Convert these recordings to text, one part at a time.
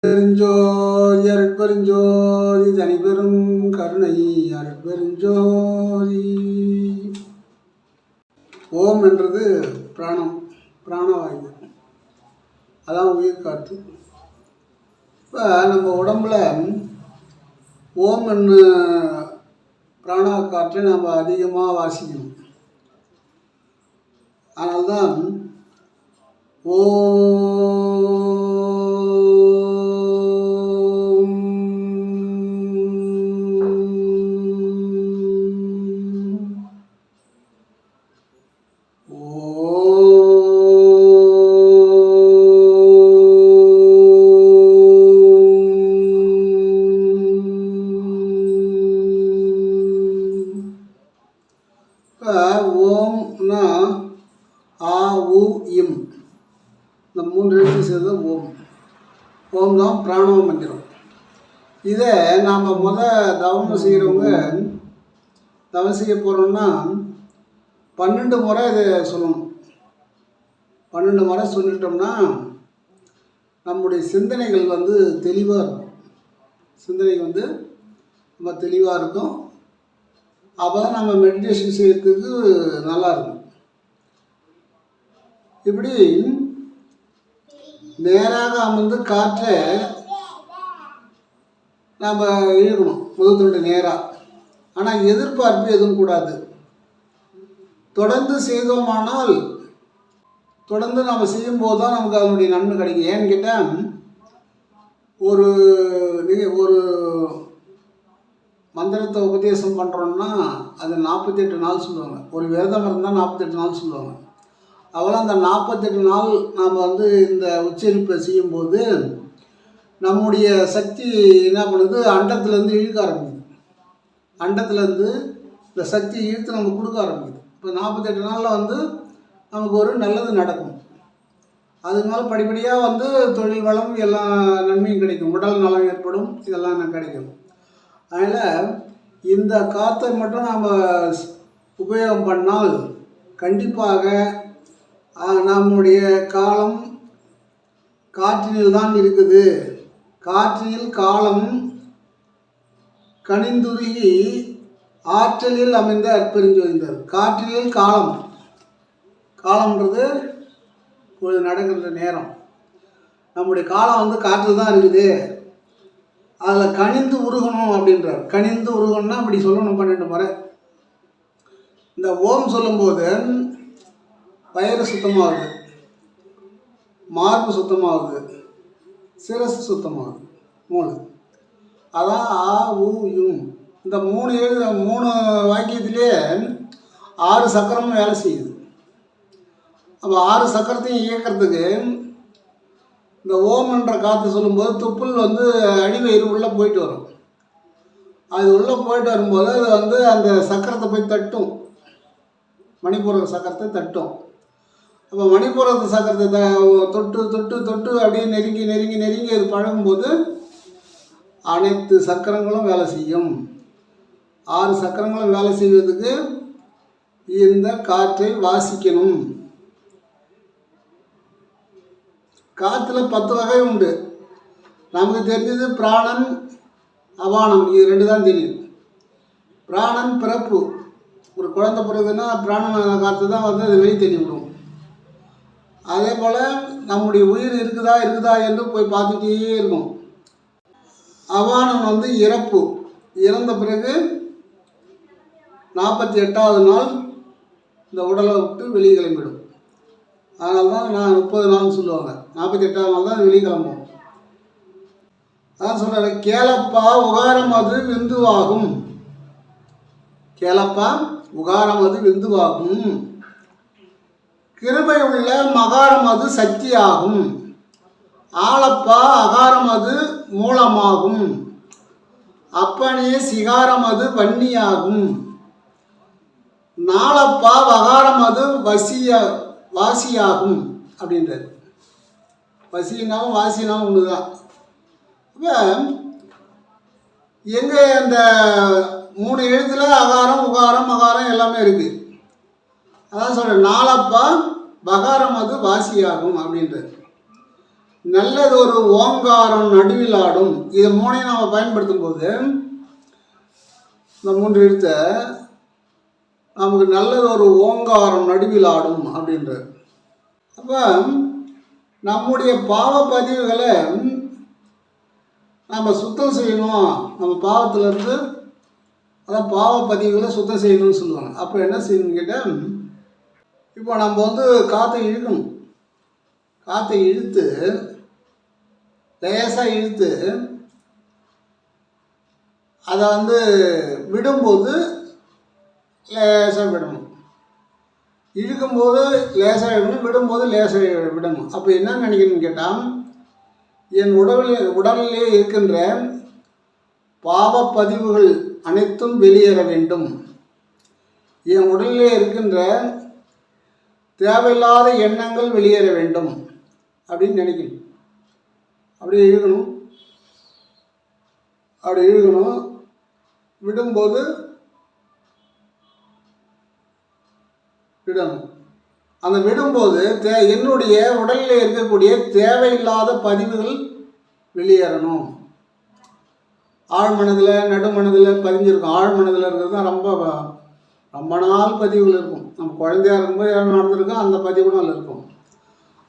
பெருஞ்சோதி அருட்பெருஞ்சோதி தனிபெரும் கருணை அருட்பெருஞ்சோதி. ஓம் என்றது பிராணம், பிராணவாயு, அதான் உயிர் காற்று. இப்போ நம்ம உடம்புல ஓம் என்ன பிராண காற்றை நம்ம அதிகமாக வாசிக்கணும். அதனால்தான் ஓம்னா ஆ உ இம், இந்த மூன்று எழுத்து சேர்ந்து ஓம். ஓம் தான் பிராணவ மந்திரம். இதை நாம் தவம் செய்கிறவங்க தவம் செய்ய போகிறோம்னா 12 முறை இதை சொல்லணும். 12 முறை சொல்லிட்டோம்னா நம்முடைய சிந்தனைகள் தெளிவாக இருக்கும். சிந்தனை ரொம்ப தெளிவாக இருக்கும். அப்போ தான் நம்ம மெடிடேஷன் செய்கிறதுக்கு நல்லாயிருக்கும். இப்படி நேராக அமர்ந்து காற்றை நாம் இழுக்கணும், முதுகுத்தொண்டு நேராக. ஆனால் எதிர்பார்ப்பு எதுவும் கூடாது. தொடர்ந்து செய்தோமானால், தொடர்ந்து நம்ம செய்யும்போது தான் நமக்கு அதனுடைய நன்மை கிடைக்கும். ஏன்னு கேட்டால், ஒரு மந்திரத்தை உபதேசம் பண்ணுறோன்னா அது 48 நாள் சொல்லுவாங்க. ஒரு விரதம் இருந்தால் 48 நாள் சொல்லுவாங்க. அவெல்லாம் அந்த 48 நாள் நாம் இந்த உச்சரிப்பை செய்யும்போது நம்முடைய சக்தி என்ன பண்ணுது, அண்டத்துலேருந்து இழுக்க ஆரம்பிக்குது. அண்டத்துலேருந்து இந்த சக்தி இழுத்து நமக்கு கொடுக்க ஆரம்பிக்குது. இப்போ 48 நாளில் நமக்கு ஒரு நல்லது நடக்கும். அதுக்கு மேலே படிப்படியாக தொழில் வளம் எல்லா நன்மையும் கிடைக்கும், உடல் நலம் ஏற்படும், இதெல்லாம் கிடைக்கும். அதனால் இந்த காற்றை மட்டும் நாம் உபயோகம் பண்ணால் கண்டிப்பாக நம்முடைய காலம் காற்றினில் தான் இருக்குது. காற்றினில் காலம் கனிந்துருகி ஆற்றலில் அமைந்த அற்பெருஞ்சோதிந்தார். காற்றினில் காலம், காலம்ன்றது ஒரு நடக்கிற நேரம். நம்முடைய காலம் காற்றில் தான் இருக்குது. அதில் கனிந்து உருகணும் அப்படின்றார். கனிந்து உருகணும்னா அப்படி சொல்லணும் 12 முறை. இந்த ஓம் சொல்லும்போது வயிறு சுத்தமாகுது, மார்பு சுத்தமாகுது, சிரசு சுத்தமாகுது, மூளை. அதான் ஆ உ யும். இந்த 3 வாக்கியத்திலே 6 சக்கரமும் வேலை செய்யுது. அப்போ 6 சக்கரத்தையும் இயக்கிறதுக்கு இந்த ஓம் என்ற காற்று சொல்லும்போது துப்புல் அடிவயிறு உள்ளே போயிட்டு வரும். அது உள்ளே போயிட்டு வரும்போது அது அந்த சக்கரத்தை போய் தட்டும், மணிப்பூரக சக்கரத்தை தட்டும். அப்போ மணிப்பூரக சக்கரத்தை தொட்டு தொட்டு தொட்டு அப்படியே நெருங்கி நெருங்கி நெருங்கி அது பழகும்போது அனைத்து சக்கரங்களும் வேலை செய்யும். 6 சக்கரங்களும் வேலை செய்வதற்கு இந்த காற்றை வாசிக்கணும். காற்றுல 10 வகை உண்டு. நமக்கு தெரிஞ்சது பிராணன், அபானம், இது 2 தான் தெரியும். பிராணன் பிறப்பு, ஒரு குழந்தை பிறகுதுன்னா பிராணன் காற்று தான் அது வெளியே தெரிய விடும். அதே போல் நம்முடைய உயிர் இருக்குதா என்று போய் பார்த்துட்டே இருக்கும். அபானம் இறப்பு, இறந்த பிறகு 48வது நாள் இந்த உடலை விட்டு வெளியே கிளம்பிடும். அதனால தான் நான் 30 நாள்னு சொல்லுவாங்க. 48வது நாள் தான் வெளியே கிளம்பும். அதான் சொல்கிறேன், கேளப்பா உகாரம் அது விந்துவாகும். கேளப்பா உகாரம் அது விந்துவாகும். கிருபை உள்ள மகாரம் அது சக்தியாகும். ஆளப்பா அகாரம் அது மூலமாகும். அப்பனே சிகாரம் அது வன்னியாகும். நாளப்பா வகாரம் அது வாசியாகும் அப்படின்றது. வசினாலும் வாசினாலும் ஒன்று தான். இப்போ எங்கே அந்த 3 எழுத்துல அகாரம் உகாரம் மகாரம் எல்லாமே இருக்குது. அதான் சொல்கிறேன், நாளப்பா பகாரம் அது வாசியாகும் அப்படின்றது. நல்லது ஒரு ஓங்காரம் நடுவில் ஆடும். இதை மூணையும் நம்ம பயன்படுத்தும் போது இந்த 3 எழுத்தை நமக்கு நல்லது ஒரு ஓங்காரம் நடுவில் ஆடும் அப்படின்றது. அப்போ நம்முடைய பாவ பதிவுகளை நம்ம சுத்தம் செய்யணும். நம்ம பாவத்திலேருந்து அதான் பாவ பதிவுகளை சுத்தம் செய்யணும்னு சொல்லுவாங்க. அப்போ என்ன செய்யணும்னு கேட்டால், இப்போ நம்ம வந்து காற்றை இழுக்கணும். காற்றை இழுத்து லேசாக இழுத்து அதை வந்து விடும்போது லேசாக விடணும். இழுக்கும்போது லேசாக இழுக்கணும், விடும்போது லேசாக விடணும். அப்போ என்ன நினைக்கணும்னு கேட்டால், என் உடலிலே இருக்கின்ற பாவப்பதிவுகள் அனைத்தும் வெளியேற வேண்டும். என் உடலிலே இருக்கின்ற தேவையில்லாத எண்ணங்கள் வெளியேற வேண்டும் அப்படின்னு நினைக்கணும். அப்படியே இழுக்கணும். அப்படி இழுக்கணும். விடும்போது விடணும். அந்த விடும்போது என்னுடைய உடலில் இருக்கக்கூடிய தேவையில்லாத பதிவுகள் வெளியேறணும். ஆழ்மனதில் நடுமனதில் பதிஞ்சிருக்கும். ஆழ்மனதில் இருக்கிறது தான் ரொம்ப நாள் பதிவுகள் இருக்கும். நம்ம குழந்தையாக இருக்கும்போது என்ன நடந்திருக்கோம் அந்த பதிவுகளும் அதில் இருக்கும்.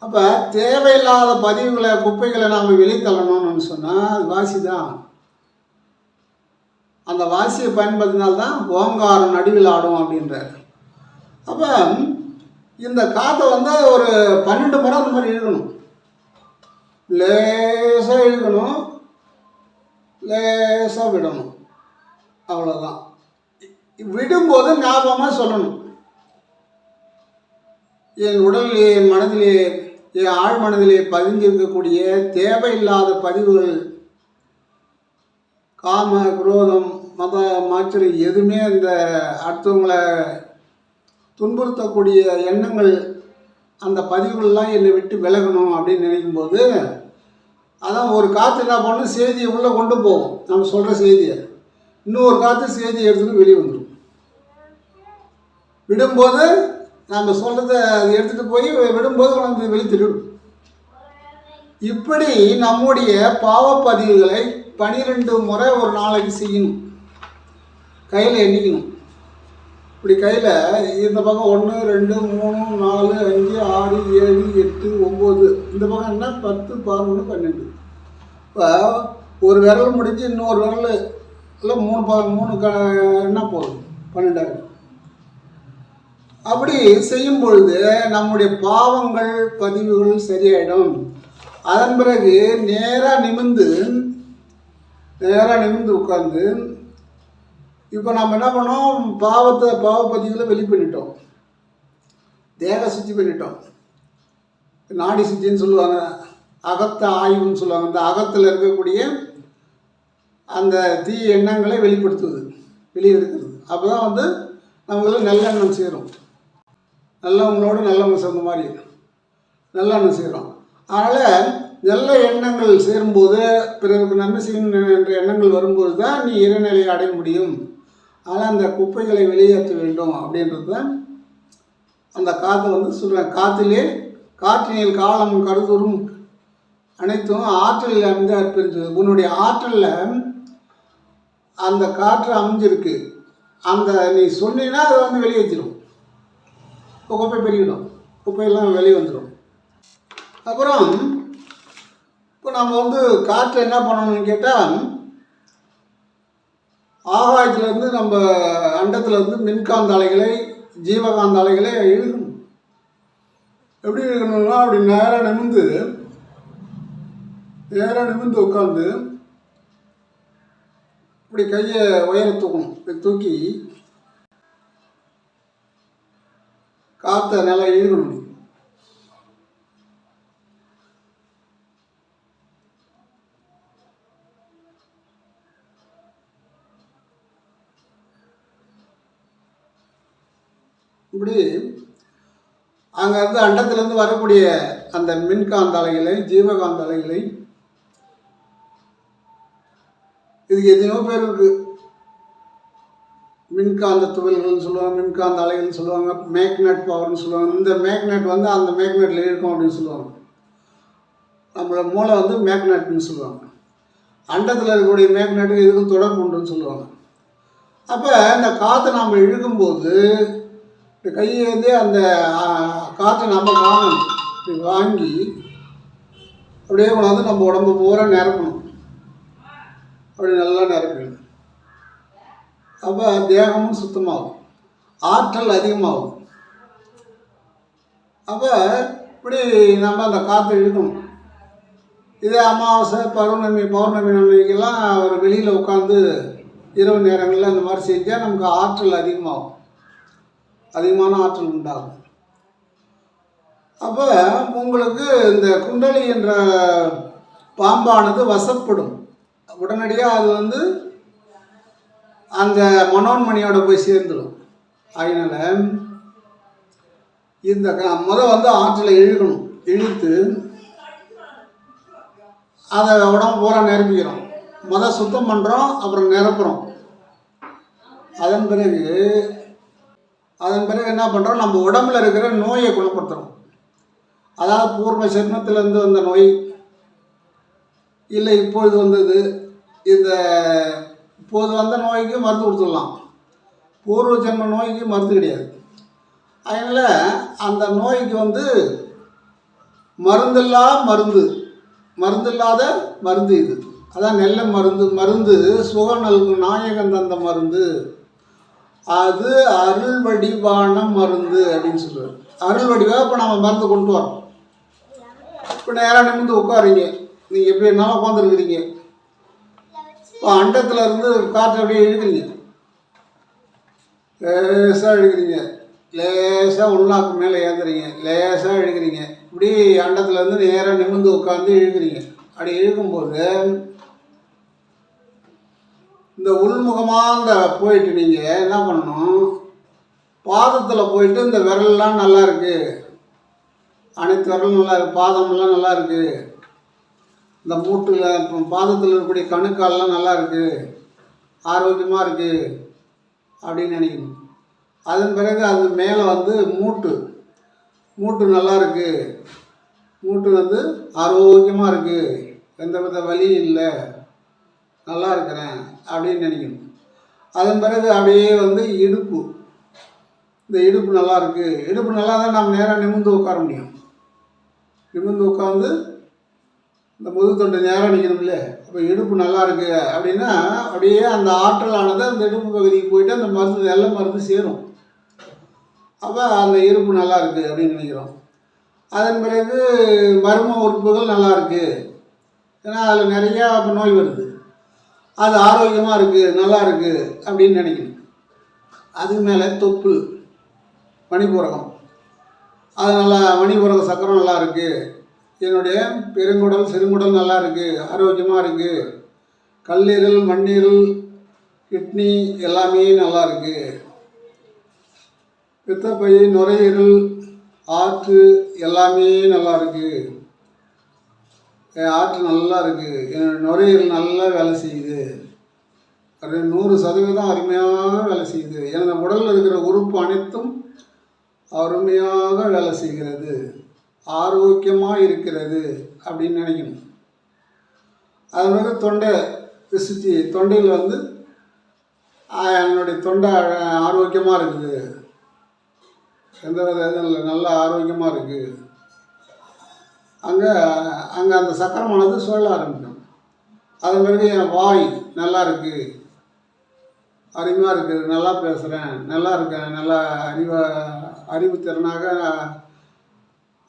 அப்போ தேவையில்லாத பதிவுகளை குப்பைகளை நாம் வெளித்தள்ளணும்னு சொன்னால் அது வாசி தான். அந்த வாசியை பயன்படுத்தினால்தான் ஓங்காரம் நடுவில் ஆடும் அப்படின்றார். அப்போ இந்த காற்றை வந்து ஒரு 12 முறை அந்த மாதிரி இழுக்கணும். லேசாக இழுக்கணும், லேசாக விடணும். அவ்வளோதான். விடும்போது ஞாபகமாக சொல்லணும். என் உடலிலே, என் மனதிலே, என் ஆழ் மனதிலே பதிஞ்சிருக்கக்கூடிய தேவையில்லாத பதிவுகள், காம குரோதம் மத மாச்சரியம் எதுவுமே இந்த அடுத்தவங்களை துன்புறுத்தக்கூடிய எண்ணங்கள், அந்த பதிவுகள்லாம் என்னை விட்டு விலகணும் அப்படின்னு நினைக்கும்போது, அதான் ஒரு காற்று என்ன பண்ணணும், செய்தியை உள்ளே கொண்டு போகும். நம்ம சொல்கிற செய்தியை இன்னொரு காற்று செய்தியை எடுத்துகிட்டு வெளியே வந்துடும். விடும்போது நம்ம சொல்கிறத அதை எடுத்துகிட்டு போய் விடும்போது நம்ம வெளித்திடும். இப்படி நம்முடைய பாவப்பதிவுகளை 12 முறை ஒரு நாளைக்கு செய்யணும். கையில் எண்ணிக்கணும். இப்படி கையில் இந்த பக்கம் 1 2 3 4 5 6 7 8 9 இந்த பக்கம் என்ன 10 11 12. இப்போ ஒரு விரல் முடிஞ்சு இன்னொரு விரல் இல்லை 3 என்ன போதும் 12. அப்படி செய்யும் பொழுது நம்முடைய பாவங்கள் பதிவுகள் சரியாயிடும். அதன் பிறகு நேராக நிமிர்ந்து உட்கார்ந்து, இப்போ நம்ம என்ன பண்ணோம், பாவப்பதிவுகளை வெளி பண்ணிட்டோம், தேக சுத்தி பண்ணிட்டோம், நாடி சுத்தின்னு சொல்லுவாங்க, அகத்த ஆய்வுன்னு சொல்லுவாங்க. அந்த அகத்தில் இருக்கக்கூடிய அந்த தீய எண்ணங்களை வெளிப்படுத்துவது, வெளியெடுக்கிறது. அப்போ தான் வந்து நம்மளுக்கு நல்லெண்ணம் சேரும். நல்லவங்களோட நல்லவங்க சேர்ந்த மாதிரி நல்லெண்ணம் சேரும். அதனால் நல்ல எண்ணங்கள் சேரும்போது, பிறருக்கு நன்மை செய்யணும் என்ற எண்ணங்கள் வரும்போது தான் நீ இறைநிலையை அடைய முடியும். ஆனால் அந்த குப்பைகளை வெளியேற்ற வேண்டும் அப்படின்றது தான் அந்த காற்றை வந்து சொல்கிறேன். காற்றினில் காலம் கருதுரும் அனைத்தும் ஆற்றலில் அமைந்து அற்புரிஞ்சது. உன்னுடைய ஆற்றலில் அந்த காற்று அமைஞ்சிருக்கு. அந்த நீ சொன்னீங்கன்னா அதை வந்து வெளியேற்றிடும். இப்போ குப்பை பெருகிடும், குப்பையெல்லாம் வெளியே வந்துடும். அப்புறம் இப்போ நம்ம வந்து காற்றை என்ன பண்ணணும்னு கேட்டால், ஆகாயத்திலேருந்து நம்ம அண்டத்துலேருந்து மின்காந்த அலைகளை, ஜீவகாந்த அலைகளை இழுக்கணும். எப்படி இழுக்கணும்னா, அப்படி நேராக நிமிர்ந்து உட்காந்து இப்படி கையை உயர தூக்கணும். தூக்கி காற்றை நல்லா இழுக்கணும். இப்படி அங்கேருந்து அண்டத்திலேருந்து வரக்கூடிய அந்த மின்காந்த அலைகளை, ஜீவகாந்த அலைகளை, இதுக்கு எத்தனையோ பேர் இருக்குது. மின்காந்த துகள்கள்னு சொல்லுவாங்க, மின்காந்த அலைகள்னு சொல்லுவாங்க, மேக்னெட் பவர்னு சொல்லுவாங்க. இந்த மேக்னெட் வந்து அந்த மேக்னெட்டில் இருக்கும் அப்படின்னு சொல்லுவாங்க. நம்மளோட மூளை வந்து மேக்னெட்னு சொல்லுவாங்க. அண்டத்தில் இருக்கக்கூடிய மேக்னெட்டுக்கு இதுக்கும் தொடர்பு உண்டுன்னு சொல்லுவாங்க. அப்போ இந்த காற்றை நாம் இழுக்கும்போது இந்த கையேந்தே அந்த காற்றை நம்ம வாங்கணும். இப்படி வாங்கி அப்படியே கொண்டாந்து நம்ம உடம்பு பூரா நிரப்பணும். அப்படி நல்லா நிரப்பிடணும். அப்போ தேகமும் சுத்தமாகும், ஆற்றல் அதிகமாகும். அப்போ இப்படி நம்ம அந்த காற்றை இழுக்கணும். இதே அமாவாசை, பௌர்ணமி அன்னைக்கெல்லாம் ஒரு வெளியில் உட்காந்து இரவு நேரங்களில் அந்த மாதிரி செஞ்சால் நமக்கு ஆற்றல் அதிகமாகும், அதிகமான ஆற்றல் உண்டாகும். அப்போ உங்களுக்கு இந்த குண்டலி என்ற பாம்பானது வசப்படும். உடனடியாக அது வந்து அந்த மனோன்மணியோட போய் சேர்ந்துடும். அதனால் இந்த வந்து ஆற்றலை இழுக்கணும். இழுத்து அதை உடம்பு பூரா நிரப்பிக்கிறோம். சுத்தம் பண்ணுறோம், அப்புறம் நிரப்புகிறோம். அதன் பிறகு என்ன பண்ணுறோம், நம்ம உடம்புல இருக்கிற நோயை குணப்படுத்துகிறோம். அதாவது பூர்வ ஜென்மத்திலேருந்து வந்த நோய், இல்லை இப்பொழுது வந்தது, இப்போது வந்த நோய்க்கு மருந்து கொடுத்துடலாம். பூர்வ ஜென்ம நோய்க்கு மருந்து கிடையாது. அதனால் அந்த நோய்க்கு வந்து மருந்தில்லாத மருந்து இது. அதான் நெல்ல மருந்து சுக நல்கும் நாயகன் தந்த மருந்து, அது அருள் வடிவான மருந்து அப்படின்னு சொல்லுவார். அருள் வடிவாக இப்போ நம்ம மருந்து கொண்டு வரோம். இப்போ நேராக நிமிர்ந்து உட்காருங்க. நீங்கள் எப்படி என்னால் உட்காந்துருக்குறீங்க. இப்போ அண்டத்தில் இருந்து காற்றை அப்படியே இழுக்கிறீங்க, லேசாக இழுக்கிறீங்க, லேசாக உள்நாக்கு மேலே ஏந்துறீங்க, லேசாக இழுக்கிறீங்க. இப்படி அண்டத்துலேருந்து நேராக நிமிர்ந்து உட்காந்து இழுக்கிறீங்க. அப்படி இழுக்கும்போது இந்த உள்முகமாக போயிட்டு நீங்கள் என்ன பண்ணணும், பாதத்தில் போயிட்டு இந்த விரல்லாம் நல்லா இருக்குது, அனைத்து விரலும் நல்லா இருக்குது, பாதமெல்லாம் நல்லா இருக்குது, இந்த மூட்டில் பாதத்தில் இருக்கக்கூடிய கணுக்காலெலாம் நல்லா இருக்குது, ஆரோக்கியமாக இருக்குது அப்படின்னு நினைக்கணும். அதன் பிறகு அது மேலே வந்து மூட்டு நல்லா இருக்குது, மூட்டு வந்து ஆரோக்கியமாக இருக்குது, எந்த வித வலியும் இல்லை, நல்லா இருக்கிறேன் அப்படின்னு நினைக்கணும். அதன் பிறகு அப்படியே வந்து இந்த இடுப்பு நல்லா இருக்குது. இடுப்பு நல்லா தான் நம்ம நேராக நிமிர்ந்து உட்கார முடியும். நிமிர்ந்து உட்காந்து இந்த முதுகுத்தொண்டை நேராக நிற்கணும்ல. அப்போ இடுப்பு நல்லா இருக்குது அப்படின்னா அப்படியே அந்த ஆற்றலானது அந்த இடுப்பு பகுதிக்கு போயிட்டு அந்த நல்ல மருந்து சேரும். அப்போ அந்த இடுப்பு நல்லா இருக்குது அப்படின்னு நினைக்கிறோம். அதன் பிறகு மர்ம உறுப்புகள் நல்லா இருக்குது, ஏன்னா அதில் நிறையா இப்போ நோய் வருது, அது ஆரோக்கியமாக இருக்குது, நல்லா இருக்குது அப்படின்னு நினைக்கணும். அதுக்கு மேலே தொப்புள், மணிபூரகம், அது நல்லா மணிபூரக சக்கரம் நல்லா இருக்குது, என்னுடைய பெருங்குடல் சிறுங்குடல் நல்லா இருக்குது, ஆரோக்கியமாக இருக்குது, கல்லீரல் மண்ணீரல் கிட்னி எல்லாமே நல்லா இருக்குது, பித்தப்பை நுரையீரல் ஆற்று எல்லாமே நல்லா இருக்குது, ஆற்று நல்லா இருக்குது, என்னோடய நுரையீரல் நல்லா வேலை செய்யுது, அது 100% அருமையாக வேலை செய்யுது, எனது உடலில் இருக்கிற உறுப்பு அனைத்தும் அருமையாக வேலை செய்கிறது, ஆரோக்கியமாக இருக்கிறது அப்படின்னு நினைக்கணும். அது மாதிரி தொண்டை விசுத்தி, தொண்டையில் வந்து என்னுடைய தொண்டை ஆரோக்கியமாக இருக்குது, எந்த வித இதுவும் இல்லை, நல்லா ஆரோக்கியமாக இருக்குது. அங்கே அந்த சக்கரமானது சொல்ல ஆரம்பிக்கும். அதன் பிறகு என் வாய் நல்லா இருக்குது, அருமையாக இருக்குது, நல்லா பேசுகிறேன், நல்லா இருக்கேன், நல்லா அறிவுத்திறனாக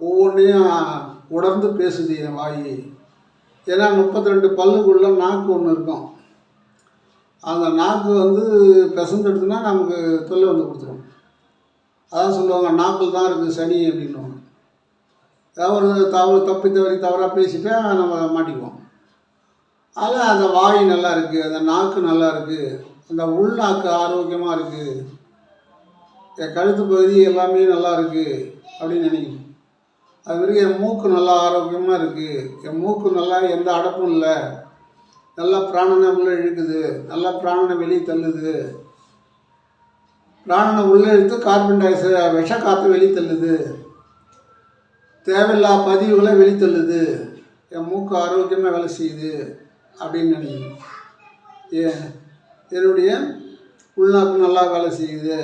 ஒவ்வொன்றையும் உணர்ந்து பேசுது என் வாய். ஏன்னா 32 பல்லுக்குள்ள நாக்கு ஒன்று இருக்கும். அந்த நாக்கு வந்து பிசந்துடுதுன்னா நமக்கு தொல்லை வந்து கொடுத்துரும். அதான் சொல்லுவாங்க, நாக்கில் தான் இருக்குது சனி அப்படின்வாங்க. ஏதாவது ஒரு தவறாக பேசிட்டா நம்ம மாட்டிக்குவோம். அதில் அந்த வாய் நல்லா இருக்குது, அந்த நாக்கு நல்லா இருக்குது, அந்த உள்நாக்கு ஆரோக்கியமாக இருக்குது, என் கழுத்து பகுதி எல்லாமே நல்லா இருக்குது அப்படின்னு நினைக்கணும். அது மாதிரி என் மூக்கு நல்லா ஆரோக்கியமாக இருக்குது, என் மூக்கு நல்லா எந்த அடப்பும் இல்லை, நல்லா பிராணனை உள்ளே இழுக்குது, நல்லா பிராணனை வெளியே தள்ளுது, பிராணனை உள்ளே இழுத்து கார்பன் டை ஆக்சைடு விஷ காற்று வெளியே தள்ளுது, தேவையில்லா பதிவுகளை வெளித்தள்ளுது, என் மூக்கு ஆரோக்கியமாக வேலை செய்யுது அப்படின்னு நினைக்கணும். என்னுடைய உள்நாக்கு நல்லா வேலை செய்யுது,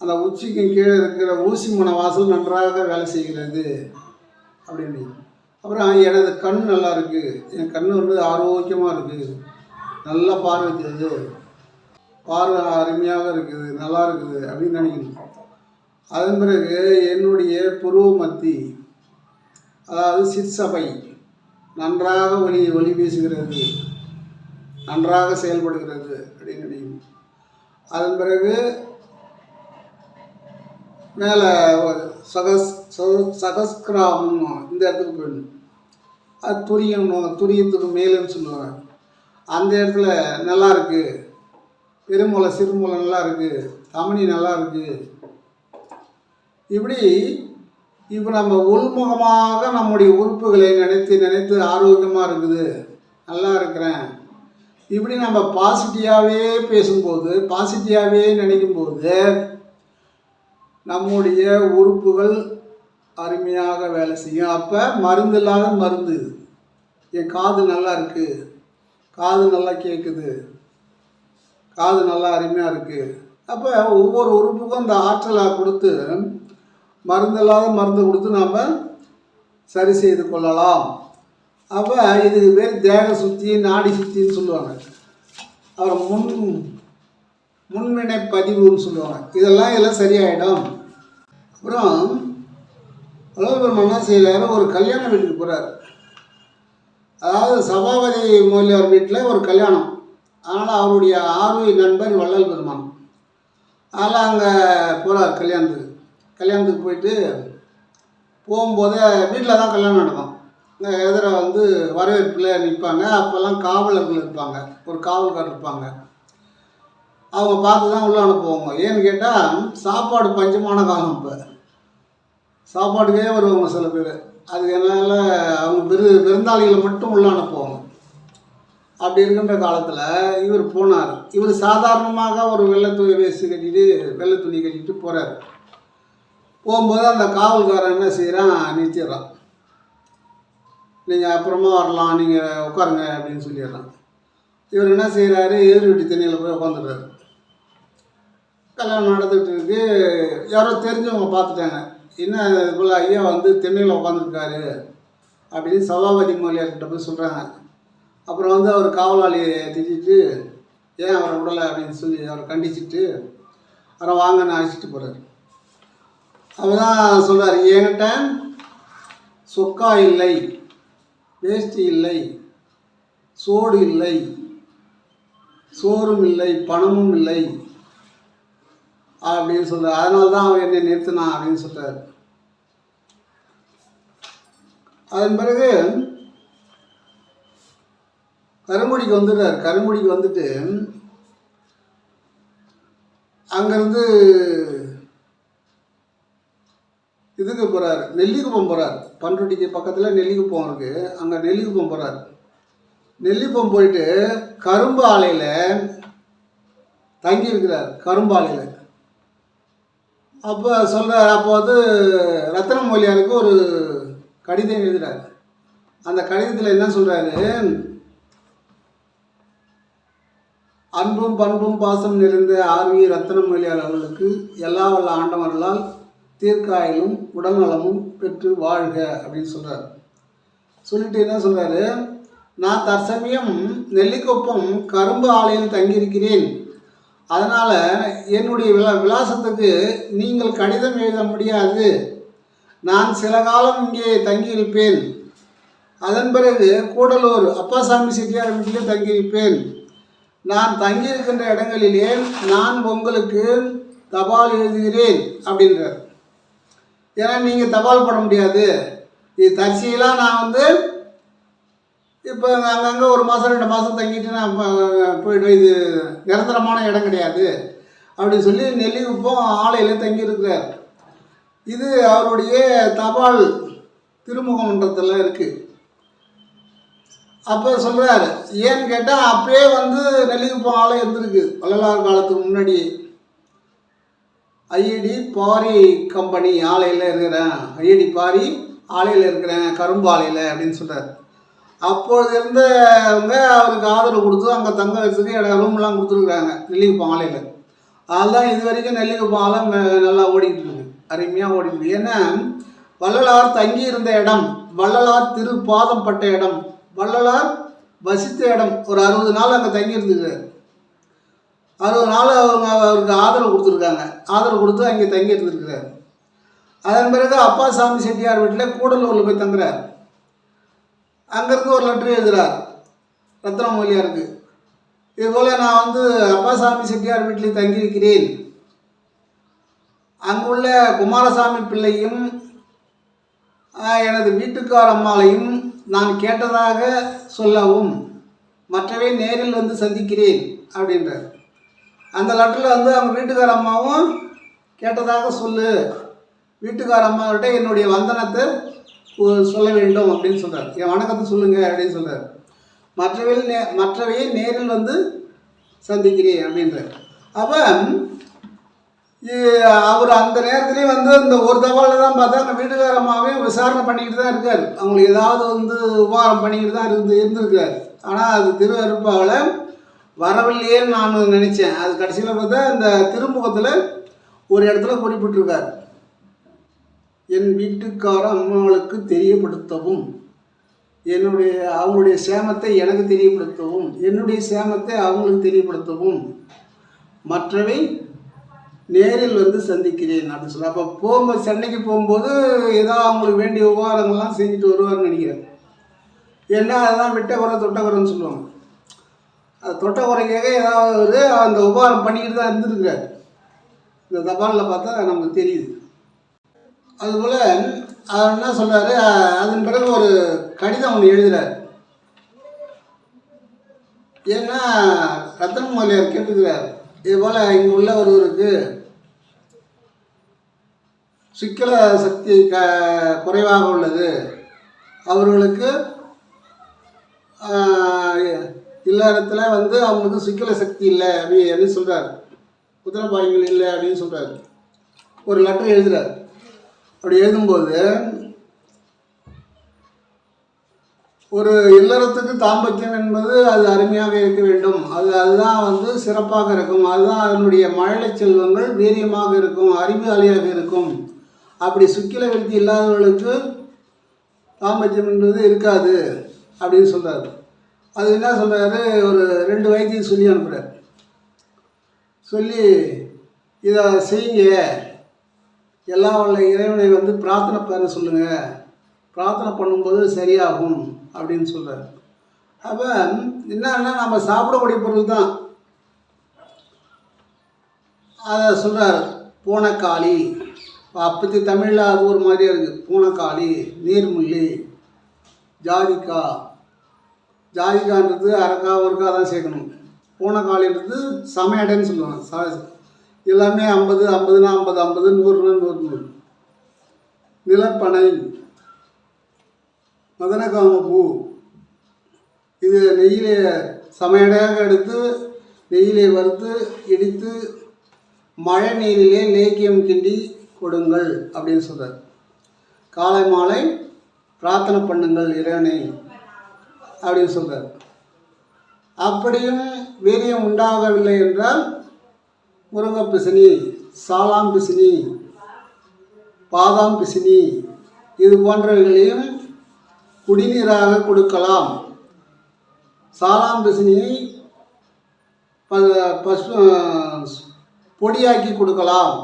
அந்த உச்சிக்கு கீழே இருக்கிற ஊசி முனை வாசல் நன்றாக வேலை செய்கிறது அப்படின்னு. அப்புறம் எனது கண் நல்லா இருக்குது, என் கண் வந்து ஆரோக்கியமாக இருக்குது, நல்லா பார்வை தெரியுது, பார்வை அருமையாக இருக்குது, நல்லா இருக்குது அப்படின்னு நினைக்கணும். அதன் பிறகு என்னுடைய புருவ மத்தி, அதாவது சிற்சபை நன்றாக ஒளி வீசுகிறது, நன்றாக செயல்படுகிறது அப்படின்னு நினைக்கணும். அதன் பிறகு மேலே சகஸ்கிராமம் இந்த இடத்துக்கு போயிடணும். அது துரியத்துக்கு மேலுன்னு சொல்லுவாங்க. அந்த இடத்துல நல்லா இருக்குது, பெருமூளை சிறுமூளை நல்லா இருக்குது, தமனி நல்லா இருக்குது. இப்படி இப்போ நம்ம உள்முகமாக நம்முடைய உறுப்புகளை நினைத்து நினைத்து ஆரோக்கியமாக இருக்குது, நல்லா இருக்கிறேன், இப்படி நம்ம பாசிட்டிவாகவே பேசும்போது, பாசிட்டிவாகவே நினைக்கும்போது நம்முடைய உறுப்புகள் அருமையாக வேலை செய்யும். அப்போ மருந்து இல்லாத மருந்து. என் காது நல்லா இருக்குது, காது நல்லா கேட்குது, காது நல்லா அருமையாக இருக்குது. அப்போ ஒவ்வொரு உறுப்புக்கும் அந்த ஆற்றலை கொடுத்து, மருந்து இல்லாத மருந்து கொடுத்து நாம் சரி செய்து கொள்ளலாம். அப்போ இதுக்கு பேர் தேக சுத்தி, நாடி சுத்தின்னு சொல்லுவாங்க. அப்புறம் முன்வினை பதிவுன்னு சொல்லுவாங்க. இதெல்லாம் சரியாயிடும். அப்புறம் வள்ளல்பெருமான் என்ன செய்கிறாரு, ஒரு கல்யாண வீட்டுக்கு போகிறார். அதாவது சபாபதி முதலியார் வீட்டில் ஒரு கல்யாணம். அதனால் அவருடைய ஆர்வி நண்பர் வள்ளல் பெருமான். அதனால் அங்கே போகிறார் கல்யாணத்துக்கு போயிட்டு போகும்போதே வீட்டில் தான் கல்யாணம் நடக்கும். இங்கே எதிர வந்து வரவேற்பில் நிற்பாங்க. அப்போல்லாம் காவலர்கள் இருப்பாங்க, ஒரு காவல்காரர் இருப்பாங்க. அவங்க பார்த்து தான் உள்ளே அனுப்புவாங்க. ஏன்னு கேட்டால் சாப்பாடு பஞ்சமான காலம். இப்போ சாப்பாட்டுக்கே வருவாங்க சில பேர். அதுக்கு என்னால் அவங்க விருந்தாளிகளை மட்டும் உள்ளே அனுப்புவாங்க. அப்படி இருக்கின்ற காலத்தில் இவர் போனார். இவர் சாதாரணமாக ஒரு வெள்ளை துணி கட்டிட்டு போகிறார். போகும்போது அந்த காவல்காரன் என்ன செய்கிறான், நிறுத்திடுறான். நீங்கள் அப்புறமா வரலாம், நீங்கள் உட்காருங்க அப்படின்னு சொல்லிடுறான். இவர் என்ன செய்கிறாரு, எதிர் வீட்டு தண்ணியில் போய் உட்காந்துடுறாரு. கல்யாணம் நடந்துகிட்டு இருக்கு. யாரோ தெரிஞ்சவங்க பார்த்துட்டாங்க, என்ன இது போல் ஐயா வந்து தென்னையில் உட்காந்துருக்காரு அப்படின்னு சபாபதி முதலியார்கிட்ட போய் சொல்கிறாங்க. அப்புறம் வந்து அவர் காவலாளியை திட்டிட்டு ஏன் அவரை விடலை அப்படின்னு சொல்லி அவரை கண்டிச்சுட்டு அவரை வாங்கன்னு அழைச்சிட்டு போகிறார். அவர் தான் சொல்கிறார், என்கிட்ட சொக்கா இல்லை, வேஷ்டி இல்லை, சோடு இல்லை, சோறும் இல்லை, பணமும் இல்லை அப்படின்னு சொல்கிறார். அதனால தான் அவன் என்னை நிறுத்தினான் அப்படின்னு சொல்கிறார். அதன் பிறகு கருங்குடிக்கு வந்துடுறார். கருங்குடிக்கு வந்துட்டு அங்கேருந்து இதுக்கு போகிறார், நெல்லிக்குப்பம் போகிறார். பண்ருட்டிக்கு பக்கத்தில் நெல்லிக்குப்பம் இருக்குது. அங்கே நெல்லிக்குப்பம் போகிறார். நெல்லிக்குப்பம் போயிட்டு கரும்பு ஆலையில் தங்கியிருக்கிறார். கரும்பு ஆலையில் அப்போ சொல்கிறார். அப்போ வந்து ரத்ன மொழியாருக்கு ஒரு கடிதம் எழுதுகிறார். அந்த கடிதத்தில் என்ன சொல்கிறாரு, அன்பும் பண்பும் பாசம் நிறைந்த ஆர்வி ரத்ன மொழியார் அவர்களுக்கு எல்லா வல்ல ஆண்டவர்களால் தீர்க்காயிலும் உடல் நலமும் பெற்று வாழ்க அப்படின்னு சொல்கிறார். சொல்லிட்டு என்ன சொல்கிறாரு, நான் தற்சமயம் நெல்லிக்குப்பம் கரும்பு ஆலையில் தங்கியிருக்கிறேன். அதனால் என்னுடைய விலாசத்துக்கு நீங்கள் கடிதம் எழுத முடியாது. நான் சில காலம் இங்கே தங்கியிருப்பேன். அதன் பிறகு கூடலூர் அப்பாசாமி செட்டியார் வீட்டிலே தங்கியிருப்பேன். நான் தங்கியிருக்கின்ற இடங்களிலே நான் உங்களுக்கு தபால் எழுதுகிறேன் அப்படின்றார். ஏன்னா நீங்கள் தபால் போட முடியாது, இது தற்செயலாக நான் வந்து இப்போ அங்கங்கே ஒரு மாதம் 2 மாதம் தங்கிட்டு நான் போய்டுவேன், இது நிரந்தரமான இடம் கிடையாது அப்படின்னு சொல்லி நெல்லிக்குப்பம் ஆலையில் தங்கியிருக்கிறார். இது அவருடைய தபால் திருமுகமன்றத்தில் இருக்குது. அப்போ சொல்கிறார், ஏன்னு கேட்டால் அப்பயே வந்து நெல்லிக்குப்பம் ஆலை இருந்திருக்கு வள்ளலார் காலத்துக்கு முன்னாடி. ஐடி பாரி கம்பெனி ஆலையில் இருக்கிறேன், ஐடி பாரி ஆலையில் இருக்கிறேன், கரும்பு ஆலையில் அப்படின்னு சொல்கிறார். அப்போது இருந்தவங்க அவருக்கு ஆதரவு கொடுத்து அங்கே தங்க வச்சதுக்கு ரூம்லாம் கொடுத்துருக்குறாங்க நெல்லிக்குப்பம் ஆலையில். அதெல்லாம் இது வரைக்கும் நெல்லிக்குப்பம் ஆலை நல்லா ஓடிக்கிட்டு இருக்கு, அருமையாக ஓடிட்டு இருக்கு. ஏன்னா வள்ளலார் தங்கி இருந்த இடம், வள்ளலார் திருப்பாதம் பட்ட இடம், வள்ளலார் வசித்த இடம். ஒரு 60 நாள் அங்கே தங்கி இருந்துக்கிறார். 60 நாள் அவங்க அவருக்கு ஆதரவு கொடுத்துருக்காங்க. ஆதரவு கொடுத்து அங்கே தங்கி இருந்துருக்கிறார். அதன் பிறகு அப்பாசாமி செட்டியார் வீட்டில் கூடலூரில் போய் தங்குறார். அங்கேருந்து ஒரு லெட்டர் எழுதுகிறார் ரத்னமொழியாருக்கு. இதுபோல் நான் வந்து அப்பாசாமி செட்டியார் வீட்டில் தங்கியிருக்கிறேன், அங்குள்ள குமாரசாமி பிள்ளையும் எனது வீட்டுக்கார அம்மாளையும் நான் கேட்டதாக சொல்லவும், மற்றவை நேரில் வந்து சந்திக்கிறேன் அப்படின்றார். அந்த லெட்டரில் வந்து அவங்க வீட்டுக்கார அம்மாவும் கேட்டதாக சொல்லு, வீட்டுக்கார அம்மாவிட்ட என்னுடைய வந்தனத்தை சொல்ல வேண்டும் அப்படின்னு சொல்கிறார். என் வணக்கத்தை சொல்லுங்கள் அப்படின்னு சொல்கிறார். மற்றவையை நேரில் வந்து சந்திக்கிறேன் அப்படின்றார். அப்போ அவர் அந்த நேரத்துலேயே வந்து இந்த ஒரு தபாலில் தான் பார்த்தா அந்த வீட்டுக்கார அம்மாவையும் விசாரணை பண்ணிக்கிட்டு தான் இருக்கார். அவங்களுக்கு ஏதாவது வந்து உபகாரம் பண்ணிக்கிட்டு தான் இருந்திருக்கார். ஆனால் அது திருவருப்பாவில் வரவில்லையேன்னு நான் நினச்சேன். அது கடைசியில் பார்த்தா இந்த திருமுகத்தில் ஒரு இடத்துல குறிப்பிட்டிருக்கார், என் வீட்டுக்கார அம்மாவுக்கு தெரியப்படுத்தவும், அவங்களுடைய சேமத்தை எனக்கு தெரியப்படுத்தவும், என்னுடைய சேமத்தை அவங்களுக்கு தெரியப்படுத்தவும், மற்றவை நேரில் வந்து சந்திக்கிறேன் அப்படின்னு சொல்லி. அப்போ போகும்போது சென்னைக்கு போகும்போது ஏதோ அவங்களுக்கு வேண்டிய உபகாரங்கள்லாம் செஞ்சுட்டு வருவார்னு நினைக்கிறேன். ஏன்னா அதுதான் விட்ட குறை தொட்ட குறைன்னு சொல்லுவாங்க. அது தொட்ட குறைக்காக ஏதாவது அந்த உபகாரம் பண்ணிக்கிட்டு தான் இருந்துருக்கிறார். இந்த தபாலில் பார்த்தா நமக்கு தெரியுது. அதுபோல் அவர் என்ன சொல்கிறாரு, அதன் பிறகு ஒரு கடிதம் ஒன்று எழுதுகிறார். ஏன்னா ரத்னமொழியார் கேட்டுக்கிறார், இதுபோல் இங்கே உள்ள ஒருவருக்கு சிக்கல சக்தி குறைவாக உள்ளது, அவர்களுக்கு இல்லறத்தில் வந்து அவங்களுக்கு சிக்கல சக்தி இல்லை அப்படின்னு சொல்கிறார், குதிரபாயங்கள் இல்லை அப்படின்னு சொல்கிறார். ஒரு லெட்டர் எழுதுகிறார். அப்படி எழுதும்போது ஒரு இல்லறத்துக்கு தாம்பத்தியம் என்பது அது அருமையாக இருக்க வேண்டும், அதுதான் வந்து சிறப்பாக இருக்கும், அதுதான் அதனுடைய மழலை செல்வங்கள் வீரியமாக இருக்கும், அறிவாளியாக இருக்கும். அப்படி சுக்கில விருத்தி இல்லாதவர்களுக்கு தாம்பத்தியம் என்பது இருக்காது அப்படின்னு சொல்கிறார். அது என்ன சொல்கிறாரு, ஒரு 2 வைத்தியம் சொல்லி அனுப்புகிறார். சொல்லி இதை செய்யுங்க, எல்லாம் உள்ள இறைவனை வந்து பிரார்த்தனை பண்ண சொல்லுங்கள், பிரார்த்தனை பண்ணும்போது சரியாகும் அப்படின்னு சொல்கிறார். அப்போ என்னன்னா நம்ம சாப்பிடக்கூடிய பொருள் தான் அதை சொல்கிறார். பூனைக்காளி, அப்பத்தி தமிழில் அது ஒரு மாதிரியே இருக்குது. பூனைக்காளி, நீர்முள்ளி, ஜாதிக்கான்றது அரைக்கா ஒருக்கா தான் சேர்க்கணும். பூனைக்காளின்றது சமையடைன்னு சொல்லுவாங்க. எல்லாமே 50, 50னா 50, 50, 100னா 100. நிலப்பனை, மதனகாம பூ, இது நெய்யிலே சமையடையாக எடுத்து நெய்யிலே வறுத்து இடித்து மழை நீரிலே லேக்கியம் கிண்டி கொடுங்கள் அப்படின்னு சொல்கிறார். காலை மாலை பிரார்த்தனை பண்ணுங்கள் இறைவனை அப்படின்னு சொல்கிறார். அப்படியும் வீரியம் உண்டாகவில்லை என்றால் முருங்கை பிசினி, சாலாம் பிசினி, பாதாம் பிசினி இது போன்றவைகளையும் குடிநீராக கொடுக்கலாம். சாலாம் பிசினியை பொடியாக்கி கொடுக்கலாம்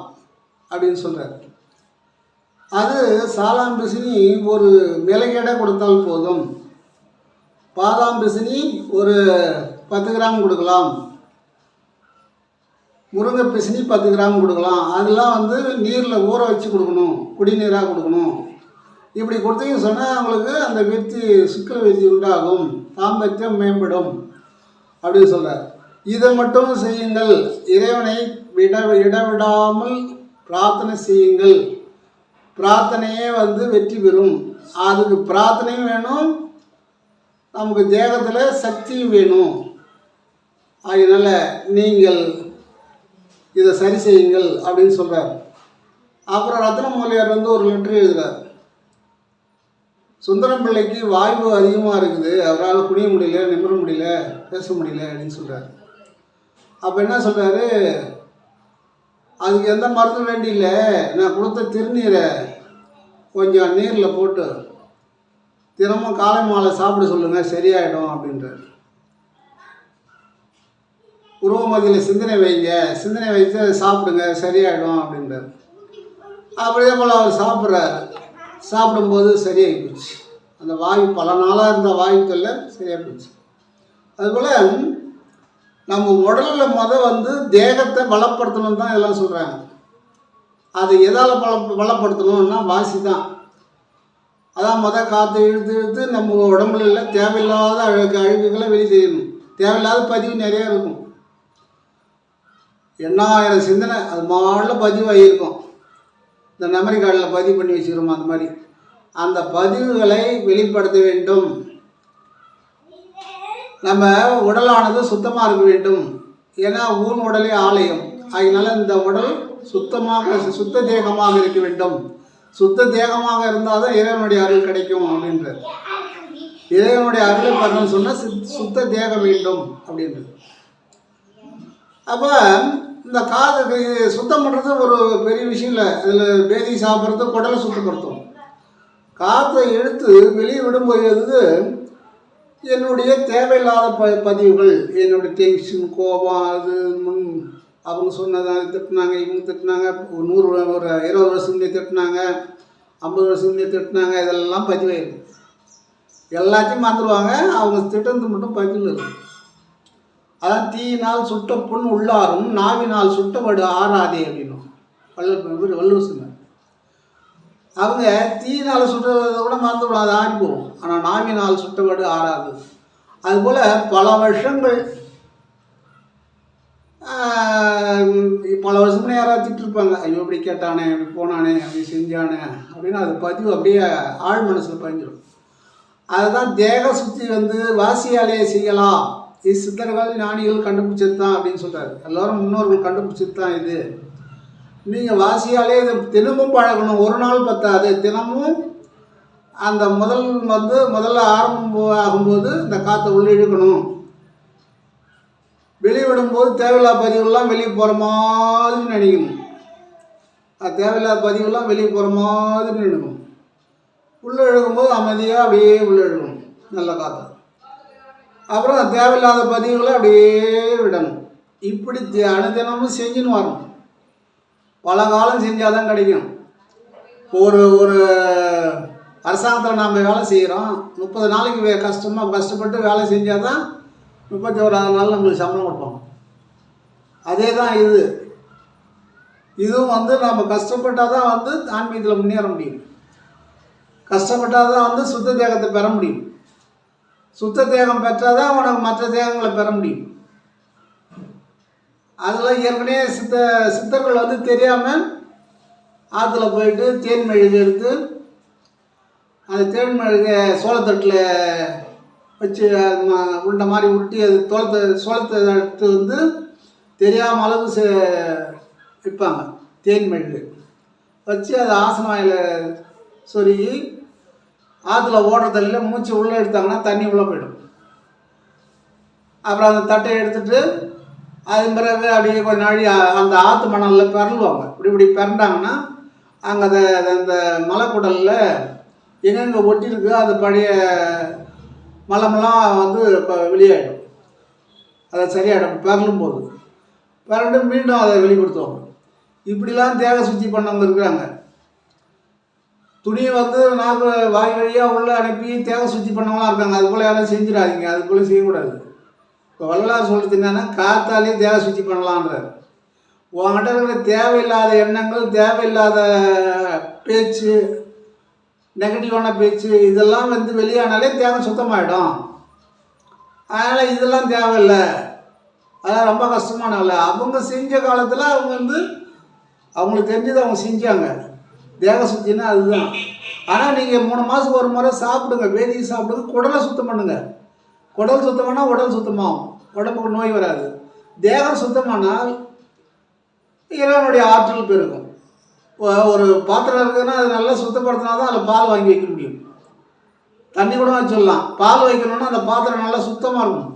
அப்படின்னு சொல்கிறார். அது சாலாம் பிசினி ஒரு மிளகேடை கொடுத்தால் போதும், பாதாம் பிசினி ஒரு 10 கிராம் கொடுக்கலாம், முருங்கை பிசினி 10 கிராம் கொடுக்கலாம். அதெல்லாம் வந்து நீரில் ஊற வச்சு கொடுக்கணும், குடிநீராக கொடுக்கணும். இப்படி கொடுத்தீங்கன்னு சொன்னால் அவங்களுக்கு அந்த விருத்தி சுக்கிர விருத்தி உண்டாகும், தாம்பத்தியம் மேம்படும் அப்படின்னு சொல்கிறார். இதை மட்டும் செய்யுங்கள், இறைவனை இடவிடாமல் பிரார்த்தனை செய்யுங்கள், பிரார்த்தனையே வந்து வெற்றி பெறும். அதுக்கு பிரார்த்தனையும் வேணும், நமக்கு தேகத்தில் சக்தியும் வேணும். அதனால் நீங்கள் இதை சரி செய்யுங்கள் அப்படின்னு சொல்கிறார். அப்புறம் ரத்னமொழியார் வந்து ஒரு லெட்டர் எழுதுகிறார். சுந்தரம் பிள்ளைக்கு வாய்வு அதிகமாக இருக்குது, அவரால் குனிய முடியல, நிமிர முடியல, பேச முடியல அப்படின்னு சொல்கிறார். அப்போ என்ன சொல்கிறாரு, அதுக்கு எந்த மருந்தும் வேண்டியில்ல, நான் கொடுத்த திருநீரை கொஞ்சம் நீரில் போட்டு தினமும் காலை மாலை சாப்பிட சொல்லுங்கள், சரியாயிடும் அப்படின்றார். உருவமதியில் சிந்தனை வைங்க, சிந்தனை வைத்து சாப்பிடுங்க, சரியாயிடும் அப்படின்றார். அப்படியே போல் அவர் சாப்பிட்றாரு. சாப்பிடும்போது சரியாகி போச்சு. அந்த வாயு பல நாளாக இருந்த வாயுக்களில் சரியாக போச்சு. அதுபோல் நம்ம உடலில் வந்து தேகத்தை பலப்படுத்தணும் தான் எல்லாம் சொல்கிறாங்க. அது எதால் பலப்படுத்தணும்னா வாசி தான். அதான் காற்றை இழுத்து இழுத்து நம்ம உடம்புல தேவையில்லாத அழுக்குகளை வெளியே தெரியணும். தேவையில்லாத பதிவு நிறையா இருக்கும். 8000 சிந்தனை அது மாடலில் பதிவாகியிருக்கும். இந்த மெமரி கார்டில் பதிவு பண்ணி வச்சுக்கிறோம். அந்த மாதிரி அந்த பதிவுகளை வெளிப்படுத்த வேண்டும். நம்ம உடலானது சுத்தமாக இருக்க வேண்டும். ஏன்னா ஊன் உடலே ஆலயம். அதனால இந்த உடல் சுத்த தேகமாக இருக்க வேண்டும். சுத்த தேகமாக இருந்தால் தான் இறைவனுடைய அருள் கிடைக்கும் அப்படின்றது. இறைவனுடைய அருளை பண்ணணும்னு சொன்னால் சுத்த தேகம் வேண்டும் அப்படின்றது. அப்போ இந்த காது சுத்தம் பண்ணுறது ஒரு பெரிய விஷயம் இல்லை. அதில் பேதி சாப்பிட்றது குடலை சுத்தப்படுத்தும். காற்றை எடுத்து வெளியே விடும்போது என்னுடைய தேவையில்லாத பதிவுகள், என்னுடைய டென்ஷன், கோபம், அது அவங்க சொன்னதை திட்டினாங்க, இவங்க திட்டினாங்க, ஒரு 20 வருஷம் முன்னே திட்டினாங்க, 50 வருஷம் முன்னே திட்டினாங்க, இதெல்லாம் பதிவாயிடும். எல்லாத்தையும் மறந்துடுவாங்க. அவங்க திட்டத்து மட்டும் பதிவு இருக்கும். அதான் தீயினால் சுட்ட புண் உள்ளாரும், நாவினால் சுட்டவடு ஆறாதே அப்படின்னும் வள்ளுவர் சொன்னார். அவங்க தீயினால் சுட்டதை கூட மறந்துவிடும், அது ஆறி போகும். ஆனால் நாவினால் சுட்டவடு ஆறாது. அதுபோல் பல வருஷங்கள் முன்னே யாராவது திட்டிருப்பாங்க, ஐயோ இப்படி கேட்டானே, இப்படி போனானே, அப்படி செஞ்சானே அப்படின்னு அது பதிவு அப்படியே ஆழ் மனசில் பதிஞ்சிடும். அதுதான் தேக சுத்தி வாசியாலே செய்யலாம். இது சித்தர்கள் ஞானிகள் கண்டுபிடிச்சது தான் அப்படின்னு சொல்கிறாரு. எல்லோரும் முன்னோர்கள் பிடிச்சது தான் இது. நீங்கள் வாசியாலே இதை தினமும் பழகணும். ஒரு நாள் பத்தாது. தினமும் அந்த முதல்ல ஆரம்பம் ஆகும்போது இந்த காற்றை உள்ளே இழுக்கணும். வெளியே விடும்போது தேவையில்லாத பதிவுலாம் வெளியே போகிற மாதிரி நினைக்கணும். அது தேவையில்லாத பதிவுலாம் வெளியே போகிற மாதிரி நினைக்கணும். உள்ளே இழுக்கும்போது அமைதியாக அப்படியே உள்ளே இழுக்கணும் நல்ல காற்று. அப்புறம் தேவையில்லாத பதிவுகளை அப்படியே விடணும். இப்படி அனுதினமும் செஞ்சுன்னு வரணும். பல காலம் செஞ்சால் தான் கிடைக்கும். ஒரு அரசாங்கத்தில் நாம் வேலை செய்கிறோம். 30 நாளைக்கு கஷ்டப்பட்டு வேலை செஞ்சால் தான் 31ஆவது நாள் நம்மளுக்கு சம்பளம் கொடுப்பாங்க. அதே தான் இதுவும் நம்ம கஷ்டப்பட்டால் தான் ஆன்மீகத்தில் முன்னேற முடியும். கஷ்டப்பட்டால் தான் சுத்த தேகத்தை பெற முடியும். சுத்த தேகம் பெற்றால் தான் உனக்கு மற்ற தேகங்களை பெற முடியும். அதில் ஏற்கனவே சித்தர்கள் தெரியாமல் ஆற்றுல போயிட்டு தேன் மெழுகு எடுத்து அந்த தேன் மெழுகை சோளத்தட்டில் வச்சு உருண்டை மாதிரி உருட்டி அது சோளத்தை எடுத்து தெரியாமல் அளவு விற்பாங்க. தேன் மெழுகு வச்சு அது ஆசன வாயில் சொருகி ஆற்றுல ஓடுற தண்ணியில் மூச்சு உள்ளே எடுத்தாங்கன்னா தண்ணி உள்ளே போயிடும். அப்புறம் அந்த தட்டை எடுத்துகிட்டு அதன் பிறகு அப்படியே கொஞ்சம் நாளி அந்த ஆற்று மணலில் பிறலுவாங்க. இப்படி பிறண்டாங்கன்னா அங்கே அந்த மலைக்குடலில் எங்கெங்கே ஒட்டிருக்கு அந்த பழைய மலமெல்லாம் இப்போ வெளியாகிடும். அதை சரியாயிடும் பிறலும் போது. பிறண்டு மீண்டும் அதை வெளிப்படுத்துவாங்க. இப்படிலாம் தேக சுத்தி பண்ணவங்க இருக்கிறாங்க. துணியை நாக்கு வாய் வழியாக உள்ளே அனுப்பி தேக சுத்தி பண்ணவங்களாம் இருக்காங்க. அதுபோல் யாரும் செஞ்சிடாதீங்க. அதுபோல் செய்யக்கூடாது. இப்போ வள்ளலார் சொல்கிறது என்னென்னா காத்தாலே தேக சுத்தி பண்ணலான்றார். உங்கள்கிட்ட இருக்கிற தேவையில்லாத எண்ணங்கள், தேவையில்லாத பேச்சு, நெகட்டிவான பேச்சு இதெல்லாம் வெளியானாலே தேகம் சுத்தமாகிடும். அதனால் இதெல்லாம் தேவையில்லை. அதெல்லாம் ரொம்ப கஷ்டமான இல்லை. அவங்க செஞ்ச காலத்தில் அவங்க அவங்களுக்கு தெரிஞ்சதை அவங்க செஞ்சாங்க. தேக சுத்தின்னா அதுதான். ஆனால் நீங்கள் 3 மாதத்துக்கு ஒரு முறை சாப்பிடுங்க, வேதியை சாப்பிடுங்க, குடலை சுத்தம் பண்ணுங்கள். குடல் சுத்தமானால் உடல் சுத்தமாகும், உடம்புக்கு நோய் வராது. தேகம் சுத்தமானால் இறைவனுடைய ஆற்றல் பெருகும். ஒரு பாத்திரம் இருக்குதுன்னா அது நல்லா சுத்தப்படுத்தினா தான் அதில் பால் வாங்கி வைக்க முடியும். தண்ணி கூட வச்சிடலாம். பால் வைக்கணும்னா அந்த பாத்திரம் நல்லா சுத்தமாக இருக்கும்.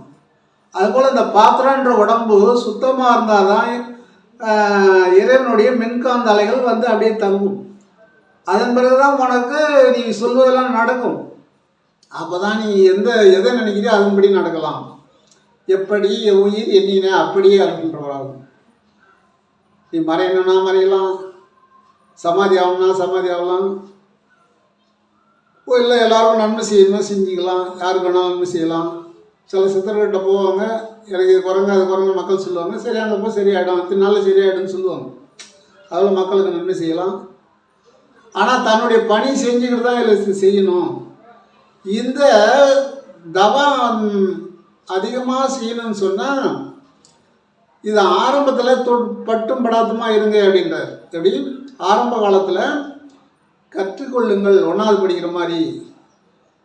அதுபோல் இந்த பாத்திரன்ற உடம்பு சுத்தமாக இருந்தால் தான் இறைவனுடைய மின்காந்த அலைகள் வந்து அப்படியே தங்கும். அதன் பிறகு தான் உனக்கு நீ சொல்வதெல்லாம் நடக்கும். அப்போ தான் நீ எதை நினைக்கிறியோ அதன்படி நடக்கலாம். எப்படி உயிர் எண்ணின அப்படியே அப்படின்றவராகும். நீ மறையணும்னா மறையலாம், சமாதி ஆகணும்னா சமாதி ஆகலாம், இல்லை எல்லாருக்கும் நன்மை செய்யணும் செஞ்சுக்கலாம், யாருக்கு வேணாலும் நன்மை செய்யலாம். சில சித்தர்கிட்ட போவாங்க, எனக்கு இது குரங்கு அது குரங்கு மக்கள் சொல்லுவாங்க. சரி அங்கே போய் சரியாயிடும், இத்தனை நாள் சரியாயிடும்னு சொல்லுவாங்க. அதில் மக்களுக்கு நன்மை செய்யலாம். ஆனால் தன்னுடைய பணி செஞ்சுக்கிட்டு தான் இல்லை செய்யணும். இந்த தவம் அதிகமாக செய்யணும்னு சொன்னால் இது ஆரம்பத்தில் பட்டும் படாதமாக இருங்க அப்படின்றார். எப்படி ஆரம்ப காலத்தில் கற்றுக்கொள்ளுங்கள், 1வது படிக்கிற மாதிரி.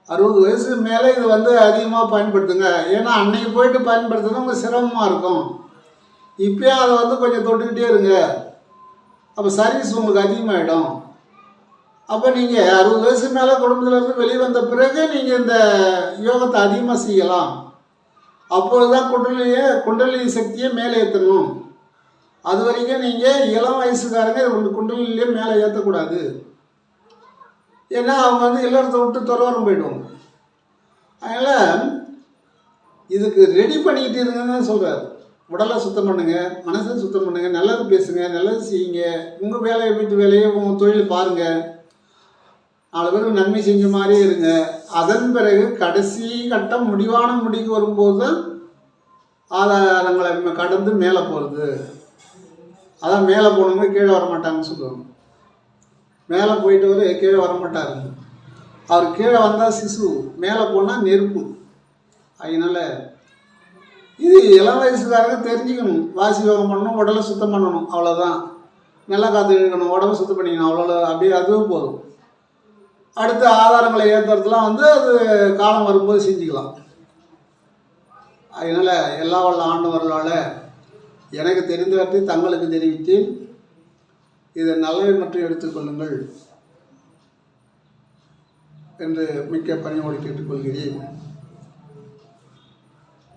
60 வயசு மேலே இது வந்து அதிகமாக பயன்படுத்துங்க. ஏன்னா அன்னைக்கு போயிட்டு பயன்படுத்துறது உங்களுக்கு சிரமமாக இருக்கும். இப்போயே அதை வந்து கொஞ்சம் தொட்டுக்கிட்டே இருங்க. அப்போ சர்வீஸ் உங்களுக்கு அதிகமாகிடும். அப்போ நீங்கள் 60 வயசு மேலே குடும்பத்திலேருந்து வெளியே வந்த பிறகு நீங்கள் இந்த யோகத்தை அதிகமாக செய்யலாம். அப்பொழுது தான் குண்டலினி சக்தியை மேலே ஏற்றணும். அது வரைக்கும் நீங்கள் இளம் வயசுக்காரங்க குண்டலினிலே மேலே ஏற்றக்கூடாது. ஏன்னா அவங்க வந்து இல்லறத்தை விட்டு துறவரம் போயிடுவாங்க. அதனால் இதுக்கு ரெடி பண்ணிக்கிட்டு இருங்கன்னு சொல்கிறார். உடலை சுத்தம் பண்ணுங்கள், மனசை சுத்தம் பண்ணுங்கள், நல்லது பேசுங்க, நல்லது செய்யுங்க, உங்கள் வேலையை வீட்டு வேலையை உங்கள் தொழில் பாருங்கள், 4 பேருக்கு நன்மை செஞ்ச மாதிரியே இருங்க. அதன் பிறகு கடைசி கட்டம் முடிவான முடிக்கு வரும்போது தான் ஆதாரங்களை கடந்து மேலே போகிறது. அதான் மேலே போனவங்க கீழே வரமாட்டாங்கன்னு சொல்லுவாங்க. மேலே போயிட்டு கீழே வரமாட்டார். அவர் கீழே வந்தால் சிசு, மேலே போனால் நெருப்பு. அதனால் இது இளம் வயசுக்காரங்க தெரிஞ்சுக்கணும். வாசி யோகம் பண்ணணும், உடலை சுத்தம் பண்ணணும், அவ்வளோதான். நல்லா காற்று இழுக்கணும், உடம்பை சுத்தம் பண்ணிக்கணும், அவ்வளோ. அப்படியே அதுவும் போதும். அடுத்த ஆதாரங்களை ஏற்றுறதுலாம் வந்து அது காலம் வரும்போது செஞ்சுக்கலாம். அதனால் எல்லா வல்ல ஆண்டவர்களால் எனக்கு தெரிந்தவற்றை தங்களுக்கு தெரிவித்து இதை நல்லவை மட்டும் எடுத்துக்கொள்ளுங்கள் என்று மிக்க பணியோடு கேட்டுக்கொள்கிறேன்.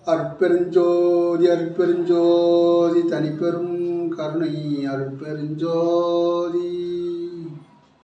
அருட்பெருஞ்சோதி அருட்பெருஞ்சோதி தனிப்பெரும் கருணை அருட்பெருஞ்சோதி.